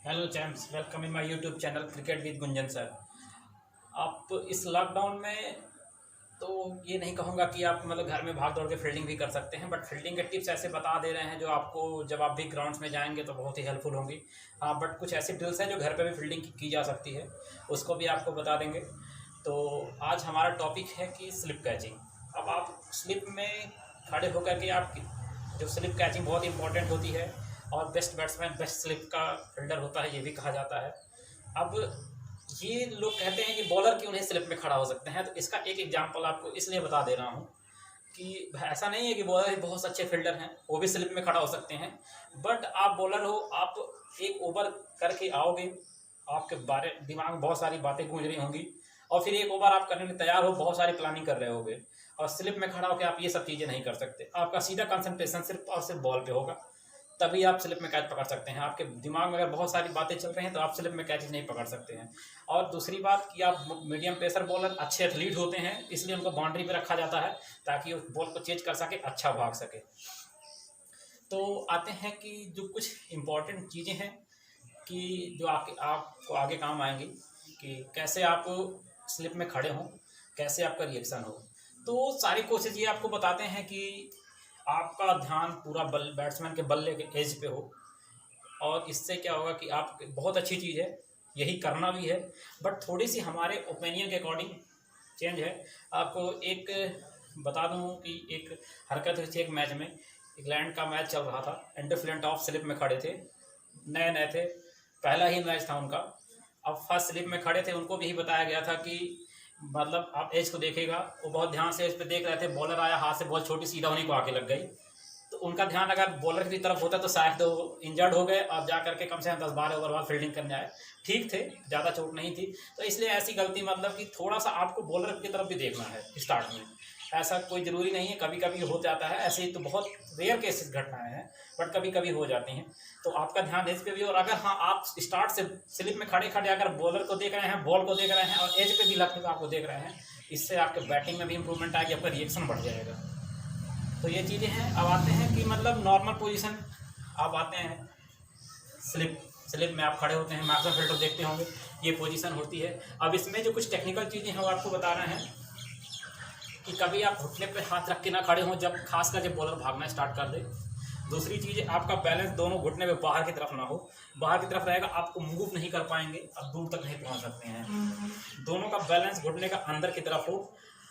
Hello champs, welcome in my YouTube channel cricket with Gunjan sir. आप इस lockdown में तो ये नहीं कहूँगा कि आप मतलब घर में भाग दौड़ के फील्डिंग भी कर सकते हैं, बट फील्डिंग के टिप्स ऐसे बता दे रहे हैं जो आपको जब आप भी ग्राउंड्स में जाएंगे तो बहुत ही हेल्पफुल होंगी। हाँ, बट कुछ ऐसी ड्रिल्स हैं जो घर पे भी फील्डिंग की जा सकती है, उसको भी आपको बता देंगे। तो आज हमारा टॉपिक है कि स्लिप कैचिंग। अब आप स्लिप में खड़े होकर के आप जो स्लिप कैचिंग बहुत इंपॉर्टेंट होती है और बेस्ट बैट्समैन बेस्ट स्लिप का फील्डर होता है, ये भी कहा जाता है। अब ये लोग कहते हैं कि बॉलर क्यों नहीं स्लिप में खड़ा हो सकते हैं, तो इसका एक एग्जांपल आपको इसलिए बता दे रहा हूँ कि ऐसा नहीं है कि बॉलर बहुत अच्छे फील्डर हैं वो भी स्लिप में खड़ा हो सकते हैं। बट आप बॉलर हो, आप एक ओवर करके आओगे, आपके बारे दिमाग में बहुत सारी बातें गूंज रही होंगी और फिर एक ओवर आप करने में तैयार हो, बहुत सारी प्लानिंग कर रहे होगे और स्लिप में खड़ा होकर आप ये सब चीज़ें नहीं कर सकते। आपका सीधा कंसंट्रेशन सिर्फ और सिर्फ बॉल पे होगा, तभी आप स्लिप में कैच पकड़ सकते हैं। आपके दिमाग में अगर बहुत सारी बातें चल रही हैं तो आप स्लिप में कैच नहीं पकड़ सकते हैं। और दूसरी बात कि आप मीडियम पेसर बॉलर अच्छे एथलीट होते हैं, इसलिए उनको बाउंड्री पे रखा जाता है ताकि उस बॉल को चेज कर सके, अच्छा भाग सके। तो आते हैं कि जो कुछ इम्पोर्टेंट चीज़ें हैं कि जो आपको आगे काम आएंगी कि कैसे आप स्लिप में खड़े हों, कैसे आपका रिएक्शन हो। तो सारी कोशिश ये आपको बताते हैं कि आपका ध्यान पूरा बैट्समैन के बल्ले के एज पे हो, और इससे क्या होगा कि आप बहुत अच्छी चीज़ है, यही करना भी है, बट थोड़ी सी हमारे ओपिनियन के अकॉर्डिंग चेंज है। आपको एक बता दूं कि एक हरकत हुई थी एक मैच में, इंग्लैंड का मैच चल रहा था, एंडी फ्लिंट ऑफ स्लिप में खड़े थे, नए नए थे, पहला ही मैच था उनका। अब फर्स्ट स्लिप में खड़े थे, उनको भी यही बताया गया था कि मतलब आप एज को देखेगा, वो बहुत ध्यान से एज पे देख रहे थे, बॉलर आया, हाथ से बॉल छोटी सीधा उन्हीं को आके लग गई। तो उनका ध्यान अगर बॉलर की तरफ होता तो शायद वो इंजर्ड हो गए और जा करके कम से कम 10-12 ओवर बाद फील्डिंग करने आए। ठीक थे, ज़्यादा चोट नहीं थी। तो इसलिए ऐसी गलती मतलब कि थोड़ा सा आपको बॉलर की तरफ भी देखना है स्टार्ट में। ऐसा कोई ज़रूरी नहीं है, कभी कभी हो जाता है, ऐसे ही तो बहुत रेयर केसेस घटनाएं हैं, बट कभी कभी हो जाती हैं। तो आपका ध्यान एज पे भी, और अगर हाँ आप स्टार्ट से स्लिप में खड़े खड़े अगर बॉलर को देख रहे हैं, बॉल को देख रहे हैं और एज पे भी लगते हुए आपको देख रहे हैं, इससे आपके बैटिंग में भी इंप्रूवमेंट आएगी, आपका रिएक्शन बढ़ जाएगा। तो ये चीज़ें हैं। अब आते हैं कि मतलब नॉर्मल पोजीशन, अब आते हैं स्लिप। स्लिप में आप खड़े होते हैं, मार्क्समैन फील्डर देखते होंगे, ये पोजीशन होती है। अब इसमें जो कुछ टेक्निकल चीज़ें हैं वो आपको बता रहे हैं कि कभी आप घुटने पे हाथ रख के ना खड़े हों, जब खासकर जब बॉलर भागना स्टार्ट कर दे। दूसरी चीज़ है आपका बैलेंस दोनों घुटने पे बाहर की तरफ ना हो, बाहर की तरफ रहेगा आपको मूव नहीं कर पाएंगे, आप दूर तक नहीं पहुंच सकते हैं। दोनों का बैलेंस घुटने का अंदर की तरफ हो,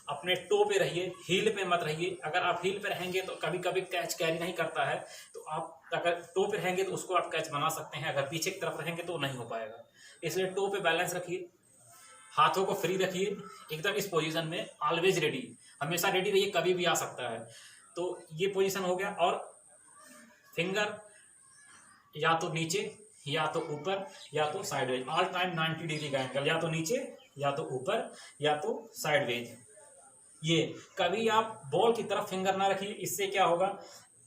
अपने टो पे रहिए, हील पे मत रहिए। अगर आप हील पे रहेंगे तो कभी कभी कैच कैरी नहीं करता है, तो आप अगर टो पे रहेंगे तो उसको आप कैच बना सकते हैं, अगर पीछे की तरफ रहेंगे तो नहीं हो पाएगा। इसलिए टो पे बैलेंस रखिए, हाथों को फ्री रखिए, एकदम इस पोजीशन में ऑलवेज रेडी, हमेशा रेडी रहिए, कभी भी आ सकता है। तो ये पोजीशन हो गया। और फिंगर या तो नीचे या तो ऊपर या तो साइडवेज, ऑल टाइम 90 डिग्री का एंगल, या तो नीचे या तो ऊपर या तो साइडवेज। ये कभी आप बॉल की तरफ फिंगर ना रखिए, इससे क्या होगा,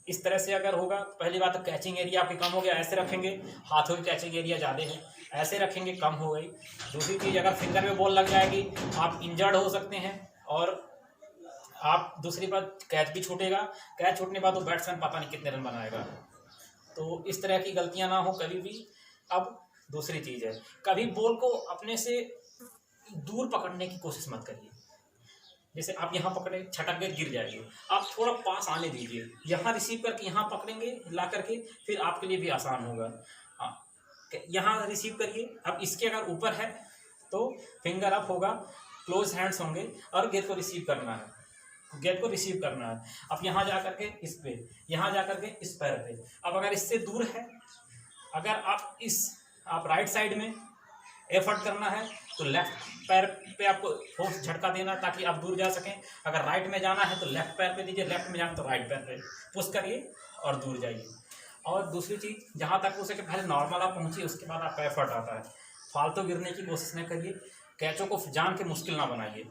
इस तरह से अगर होगा तो पहली बात तो कैचिंग एरिया आपकी कम हो गया, ऐसे रखेंगे, हाथों की कैचिंग एरिया ज़्यादा है, ऐसे रखेंगे, कम हो गई। दूसरी चीज़, अगर फिंगर में बॉल लग जाएगी आप इंजर्ड हो सकते हैं, और आप दूसरी बात कैच भी छूटेगा, कैच छूटने के बाद तो बैट्समैन पता नहीं कितने रन बनाएगा। तो इस तरह की गलतियां ना हो कभी भी। अब दूसरी चीज़ है, कभी बॉल को अपने से दूर पकड़ने की कोशिश मत करिए। जैसे आप यहाँ पकड़े, छटक गए, गिर जाएगी, आप थोड़ा पास आने दीजिए, यहाँ रिसीव करके यहाँ पकड़ेंगे ला करके, फिर आपके लिए भी आसान होगा। हाँ, यहाँ रिसीव करिए। अब इसके अगर ऊपर है तो फिंगर अप होगा, क्लोज हैंड्स होंगे और गेंद को रिसीव करना है, गेंद को रिसीव करना है। अब यहाँ जा करके इस पे, यहाँ जा करके इस पैर पे। अब अगर इससे दूर है, अगर आप राइट साइड में एफर्ट करना है तो लेफ्ट पैर पे आपको फोर्स झटका देना ताकि आप दूर जा सकें। अगर राइट में जाना है तो लेफ्ट पैर पे दीजिए, लेफ्ट में जाना तो राइट पैर पे पुश करिए और दूर जाइए। और दूसरी चीज़, जहाँ तक हो सके पहले नॉर्मल आप पहुँचिए, उसके बाद आपका एफर्ट आता है। फालतू गिरने की कोशिश न करिए, कैचों को जान के मुश्किल ना बनाइए।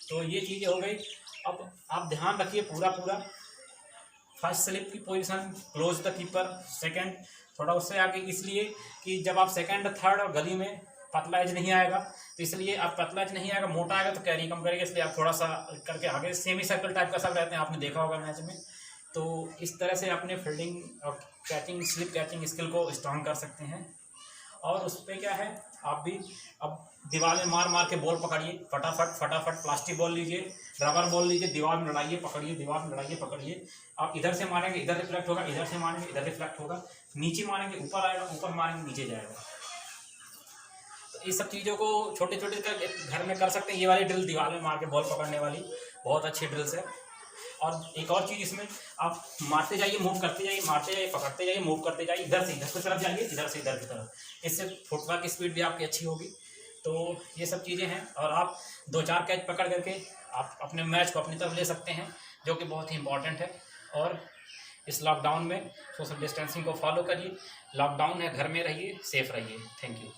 तो ये चीज़ें हो गई। अब आप ध्यान रखिए पूरा फर्स्ट स्लिप की position, close the keeper. Second थोड़ा उससे आगे, इसलिए कि जब आप सेकंड थर्ड और गली में पतला एज नहीं आएगा, तो इसलिए आप पतला एज नहीं आएगा, मोटा आएगा तो कैरी कम करेगा, इसलिए आप थोड़ा सा करके आगे सेमी सर्कल टाइप का सब रहते हैं, आपने देखा होगा मैच में। तो इस तरह से अपने फील्डिंग और कैचिंग, स्लिप कैचिंग स्किल को स्ट्रॉन्ग कर सकते हैं। और उस पर क्या है, आप भी अब दीवार में मार मार के बॉल पकड़िए, फटाफट प्लास्टिक बॉल लीजिए, रबर बॉल लीजिए, दीवार में लड़ाइए, पकड़िए, दीवार में लड़ाइए, पकड़िए। आप इधर से मारेंगे इधर रिफ्लेक्ट होगा, इधर से मारेंगे इधर रिफ्लेक्ट होगा, नीचे मारेंगे ऊपर आएगा, ऊपर मारेंगे नीचे जाएगा। तो इस सब चीज़ों को छोटे छोटे घर में कर सकते हैं। ये वाली ड्रिल दीवार में मार के बॉल पकड़ने वाली बहुत अच्छी ड्रिल्स है। और एक और चीज़ इसमें, आप मारते जाइए, मूव करते जाइए, मारते जाइए, पकड़ते जाइए, मूव करते जाइए, इधर से इधर की तरफ जाइए, इधर से इधर की तरफ। इससे फुटवर्क की स्पीड भी आपकी अच्छी होगी। तो ये सब चीज़ें हैं। और आप 2-4 कैच पकड़ करके आप अपने मैच को अपनी तरफ ले सकते हैं, जो कि बहुत ही इंपॉर्टेंट है। और इस लॉकडाउन में सोशल डिस्टेंसिंग को फॉलो करिए। लॉकडाउन है, घर में रहिए, सेफ रहिए। Thank you.